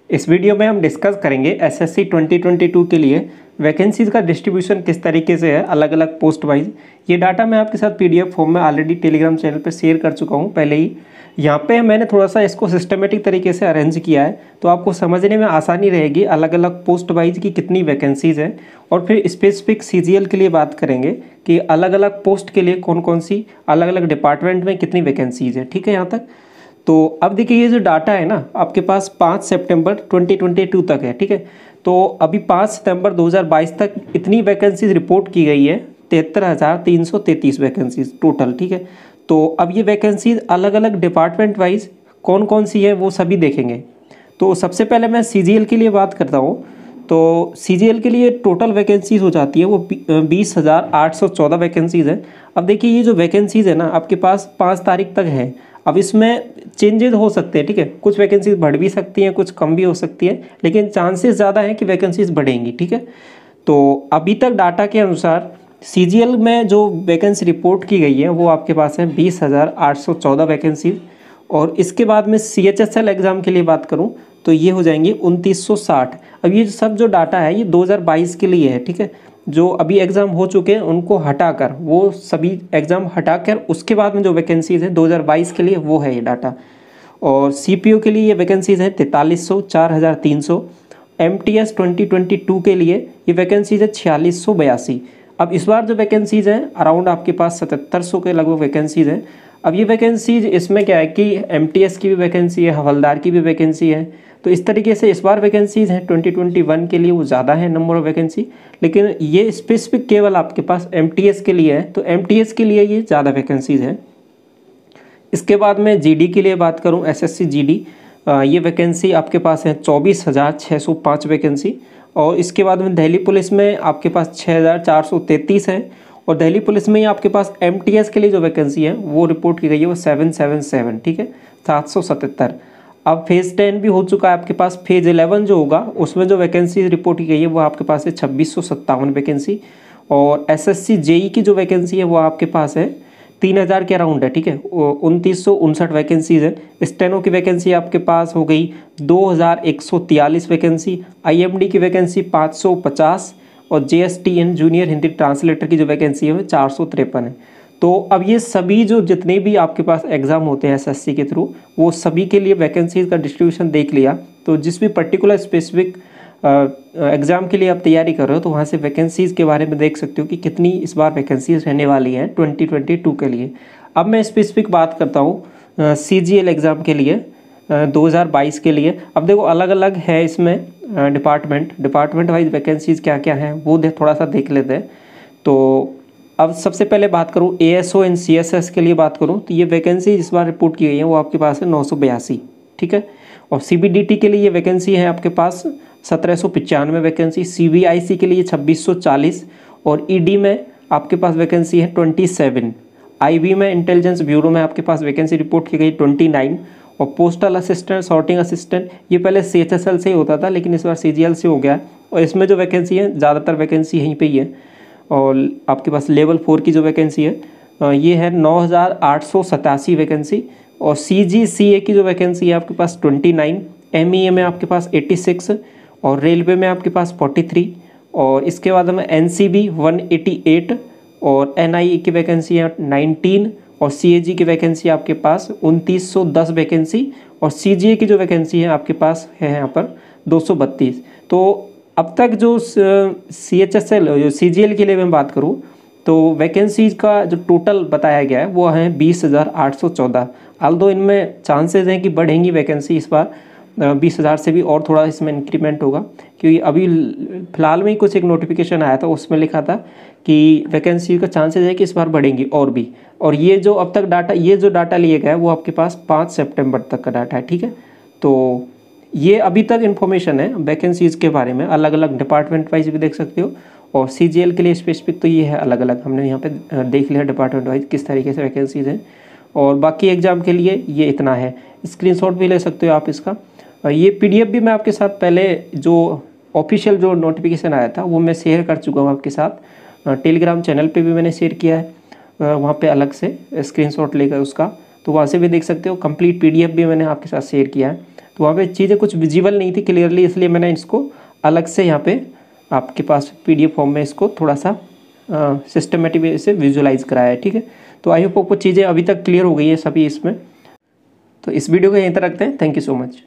इस वीडियो में हम डिस्कस करेंगे एसएससी 2022 के लिए वैकेंसीज़ का डिस्ट्रीब्यूशन किस तरीके से है अलग अलग पोस्ट वाइज। ये डाटा मैं आपके साथ पीडीएफ फॉर्म में ऑलरेडी टेलीग्राम चैनल पर शेयर कर चुका हूँ पहले ही। यहाँ पे मैंने थोड़ा सा इसको सिस्टमेटिक तरीके से अरेंज किया है तो आपको समझने में आसानी रहेगी अलग अलग पोस्ट वाइज की कितनी वैकेंसीज़ हैं। और फिर स्पेसिफिक सीजीएल के लिए बात करेंगे कि अलग अलग पोस्ट के लिए कौन कौन सी अलग अलग डिपार्टमेंट में कितनी वैकेंसीज़ हैं। ठीक है यहाँ तक। तो अब देखिए ये जो डाटा है ना आपके पास 5 सितंबर 2022 तक है। ठीक है। तो अभी 5 सितंबर 2022 तक इतनी वैकेंसीज रिपोर्ट की गई है 73,333 वैकेंसीज टोटल। ठीक है। तो अब ये वैकेंसीज अलग अलग डिपार्टमेंट वाइज कौन कौन सी है वो सभी देखेंगे। तो सबसे पहले मैं सीजीएल के लिए बात करता हूँ। तो सीजीएल के लिए टोटल वैकेंसीज हो जाती है वो 20,814 वैकेंसीज़ है। अब देखिए ये जो वैकेंसीज़ है ना आपके पास 5 तारीख तक है। अब इसमें चेंजेस हो सकते हैं। ठीक है। कुछ वैकेंसीज बढ़ भी सकती हैं कुछ कम भी हो सकती हैं लेकिन चांसेस ज़्यादा हैं कि वैकेंसीज बढ़ेंगी। ठीक है। तो अभी तक डाटा के अनुसार सीजीएल में जो वैकेंसी रिपोर्ट की गई है वो आपके पास है 20,814 वैकेंसीज। और इसके बाद में सीएचएसएल एग्ज़ाम के लिए बात करूं तो ये हो जाएंगी 2960। अब ये सब जो डाटा है ये 2022 के लिए है। ठीक है। जो अभी एग्ज़ाम हो चुके हैं उनको हटाकर वो सभी एग्ज़ाम हटाकर उसके बाद में जो वैकेंसीज़ हैं 2022 के लिए वो है ये डाटा। और सीपीओ के लिए ये वैकेंसीज़ हैं 4300 4300। एमटीएस 2022 के लिए ये वैकेंसीज़ है 4682। अब इस बार जो वैकेंसीज़ हैं अराउंड आपके पास 7700 के लगभग वैकेंसीज़ हैं। अब ये वैकेंसीज इसमें क्या है कि एमटीएस की भी वैकेंसी है हवलदार की भी वैकेंसी है। तो इस तरीके से इस बार वैकेंसीज हैं 2021 के लिए वो ज़्यादा है नंबर ऑफ वैकेंसी। लेकिन ये स्पेसिफिक केवल आपके पास एमटीएस के लिए है तो एमटीएस के लिए ये ज़्यादा वैकेंसीज हैं। इसके बाद में जीडी के लिए बात करूँ एसएससी जीडी ये वैकेंसी आपके पास है 24,605 वैकेंसी। और इसके बाद में दिल्ली पुलिस में आपके पास 6,433 है। और दिल्ली पुलिस में ही आपके पास एमटीएस के लिए जो वैकेंसी है वो रिपोर्ट की गई है वो 777। ठीक है 777। अब फेज़ 10 भी हो चुका है आपके पास। फेज़ 11 जो होगा उसमें जो वैकेंसी रिपोर्ट की गई है वो आपके पास है 2657 वैकेंसी। और एसएससी जेई की जो वैकेंसी है वो आपके पास है 3000 के अराउंड है। ठीक है 2959 वैकेंसीज है। स्टेनो की वैकेंसी आपके पास हो गई 2143 वैकेंसी। आईएमडी की वैकेंसी 550 और जेएसटीएन जूनियर हिंदी ट्रांसलेटर की जो वैकेंसी है वो 453 है। तो अब ये सभी जो जितने भी आपके पास एग्ज़ाम होते हैं एसएससी के थ्रू वो सभी के लिए वैकेंसीज़ का डिस्ट्रीब्यूशन देख लिया। तो जिस भी पर्टिकुलर स्पेसिफिक एग्ज़ाम के लिए आप तैयारी कर रहे हो तो वहाँ से वैकेंसीज़ के बारे में देख सकते हो कि कितनी इस बार वैकेंसीज़ रहने वाली हैं 2022 के लिए। अब मैं स्पेसिफिक बात करता हूँ सीजीएल एग्ज़ाम के लिए 2022 के लिए। अब देखो अलग अलग है इसमें डिपार्टमेंट वाइज वैकेंसीज़ क्या क्या हैं वो थोड़ा सा देख लेते हैं। तो अब सबसे पहले बात करूँ एएसओ एंड सीएसएस के लिए बात करूँ तो ये वैकेंसी इस बार रिपोर्ट की गई है वो आपके पास है 982। ठीक है। और सीबीडीटी के लिए ये वैकेंसी है आपके पास 1795 वैकेंसी। सीबीआईसी के लिए 2640। और ईडी में आपके पास वैकेंसी है 27। आईबी में इंटेलिजेंस ब्यूरो में आपके पास वैकेंसी रिपोर्ट की गई 29। और पोस्टल असिस्टेंट सॉर्टिंग असिस्टेंट ये पहले सीएचएसएल से ही होता था लेकिन इस बार सीजीएल से हो गया। और इसमें जो वैकेंसी है ज़्यादातर वैकेंसी यहीं पे ही है। और आपके पास लेवल 4 की जो वैकेंसी है ये है 9887 वैकेंसी। और सीजीसीए की जो वैकेंसी है आपके पास 29। एमईए में आपके पास 86। और रेलवे में आपके पास 43। और इसके बाद में एनसीबी 188। और एनआईए की वैकेंसी है 19। और सीएजी की वैकेंसी आपके पास 2910 वैकेंसी। और सीजीए की जो वैकेंसी है आपके पास है यहाँ पर 232। तो अब तक जो सीएचएसएल जो सीजीएल के लिए मैं बात करूँ तो वैकेंसीज का जो टोटल बताया गया है वो है 20,814। आल्दो इनमें चांसेस हैं कि बढ़ेंगी वैकेंसी इस बार 20,000 से भी और थोड़ा इसमें इंक्रीमेंट होगा। क्योंकि अभी फ़िलहाल में ही कुछ एक नोटिफिकेशन आया था उसमें लिखा था कि वैकेंसी का चांसेस है कि इस बार बढ़ेंगी और भी। और ये जो अब तक डाटा ये जो डाटा लिया गया है वो आपके पास 5 सितंबर तक का डाटा है। ठीक है। तो ये अभी तक इन्फॉर्मेशन है वैकेंसीज़ के बारे में अलग अलग डिपार्टमेंट वाइज भी देख सकते हो। और सीजीएल के लिए स्पेसिफिक तो ये है अलग अलग हमने यहाँ पे देख लिया डिपार्टमेंट वाइज किस तरीके से वैकेंसीज़ हैं। और बाकी एग्ज़ाम के लिए ये इतना है। स्क्रीनशॉट भी ले सकते हो आप इसका। ये पीडीएफ भी मैं आपके साथ पहले जो ऑफिशियल जो नोटिफिकेशन आया था वो मैं शेयर कर चुका हूँ आपके साथ। टेलीग्राम चैनल पे भी मैंने शेयर किया है वहाँ पे अलग से स्क्रीनशॉट लेकर उसका। तो वहाँ से भी देख सकते हो। कंप्लीट पीडीएफ भी मैंने आपके साथ शेयर किया है। तो वहाँ पे चीज़ें कुछ विजिबल नहीं थी क्लियरली, इसलिए मैंने इसको अलग से यहाँ पे आपके पास PDF फॉर्म में इसको थोड़ा सा सिस्टमेटिक वे से विजुअलाइज कराया है। ठीक है, तो आई होप आपको चीज़ें अभी तक क्लियर हो गई है सभी इसमें। तो इस वीडियो को यहीं तक रखते हैं। Thank you so much.